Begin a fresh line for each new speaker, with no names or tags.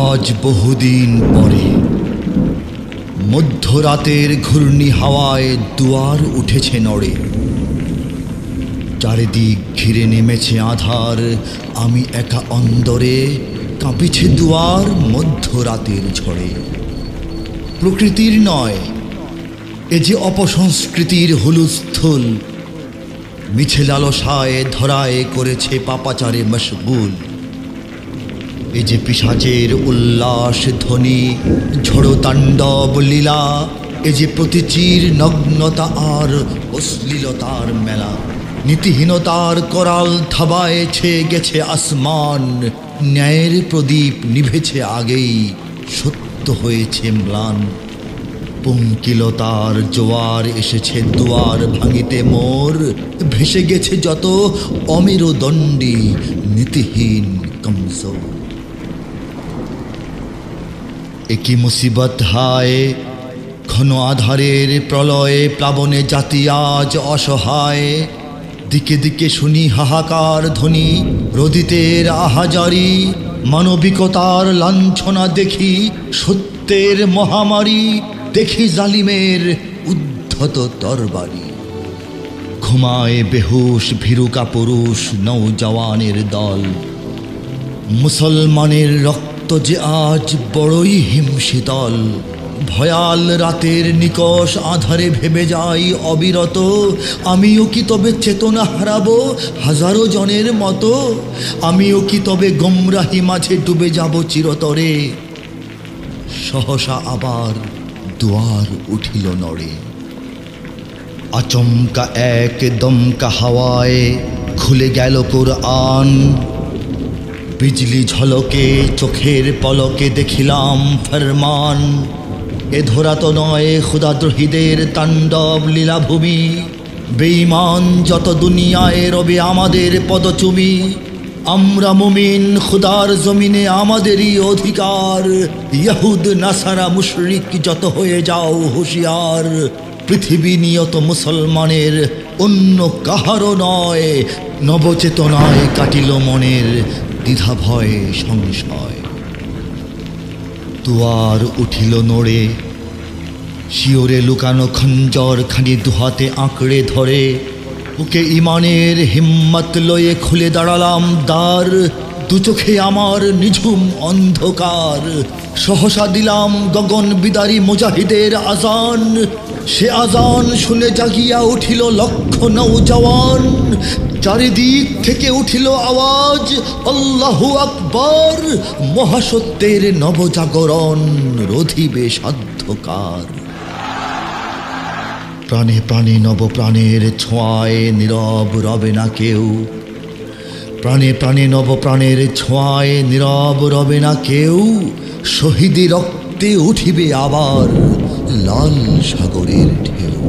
আজ বহুদিন পরে মধ্যরাতের ঘূর্ণি হাওয়ায় দুয়ার উঠেছে নড়ে। চারিদিক ঘিরে নেমেছে আধার, আমি একা অন্দরে, কাঁপিছে দুয়ার মধ্যরাতের ঝড়ে। প্রকৃতির নয়, এ যে অপসংস্কৃতির হুলুস্থুল, মিছে লালসায় ধরায় করেছে পাপাচারে মশগুল। এ যে পিশাচের উল্লাস ধ্বনি, ঝড়ো তাণ্ডব লীলা, এ যে প্রতিচির নগ্নতা আর অশ্লীলতার মেলা। নীতিহীনতার করাল থাবায় ছেয়ে গেছে আসমান, ন্যায়ের প্রদীপ নিভেছে আগেই, সত্য হয়েছে ম্লান। পঙ্কিলতার জোয়ার এসেছে দুয়ার ভাঙিতে মোর, ভেসে গেছে যত অমেরুদণ্ডী নীতিহীন কমজোর। একই মুসিবত হায়, ঘন আধারের প্রলয়ে প্লাবনে জাতি আজ অসহায়। দিকে দিকে শুনি হাহাকার ধ্বনি, রোদিতের আহাজারি। মানবিকতার লাঞ্ছনা দেখি, সত্যের মহামারী দেখি, জালিমের উদ্ধত তরবারি। ঘুমায় বেহুশ ভীরুকা পুরুষ নৌজওয়ানের দল, মুসলমানের রক্ত যে আজ বড়ই হিমশীতল। ভয়াল রাতের নিকষ আধারে ভেবে যাই অবিরত, আমিও কি তবে চেতনা হারাবো হাজারো জনের মতো? আমিও কি তবে গোমরাহি মাঝে ডুবে যাব চিরতরে? সহসা আবার দুয়ার উঠিল নড়ে। আচমকা এক দমকা হাওয়ায় খুলে গেল কুরআন। বিজলি ঝলকে চোখের পলকে দেখিলাম ফরমান। এ ধরা তো নয় ক্ষুধাদ্রোহীদের তাণ্ডব লীলাভূমি, বেঈমান যত দুনিয়ায় রবে আমাদের পদচুমি। আমরা মুমিন, খুদার জমিনে আমাদেরই অধিকার। ইহুদ নাসারা মুশরিক যত হয়ে যাও হুঁশিয়ার। পৃথিবী নিয়ত মুসলমানের, অন্য কাহারও নয়। নবচেতনায় কাটিল মনের দ্বিধা ভয় সংশয়। দুয়ার উঠিল নড়ে, শিওরে লুকানো খঞ্জর খানি দুহাতে আঁকড়ে ধরে। বুকে ইমানের হিম্মত লয়ে খুলে দাঁড়ালাম দ্বার। দু চোখে আমার নিঝুম অন্ধকার, সহসা দিলাম গগন বিদারী মুজাহিদের আজান। সে আজান শুনে জাগিয়া উঠিল লক্ষ নৌজওয়ান। চারিদিক থেকে উঠিল আওয়াজ, আল্লাহু আকবার। মহাসত্যের নবজাগরণ রোধিবে সাধ্যকার। প্রাণে প্রাণে নবপ্রাণের ছোঁয়ায় নীরব রবে না কেউ। প্রাণে প্রাণে নবপ্রাণের ছোঁয়ায় নীরব রবে না কেউ। শহীদি রক্তে উঠিবে আবার লাল সাগরের ঢেউ।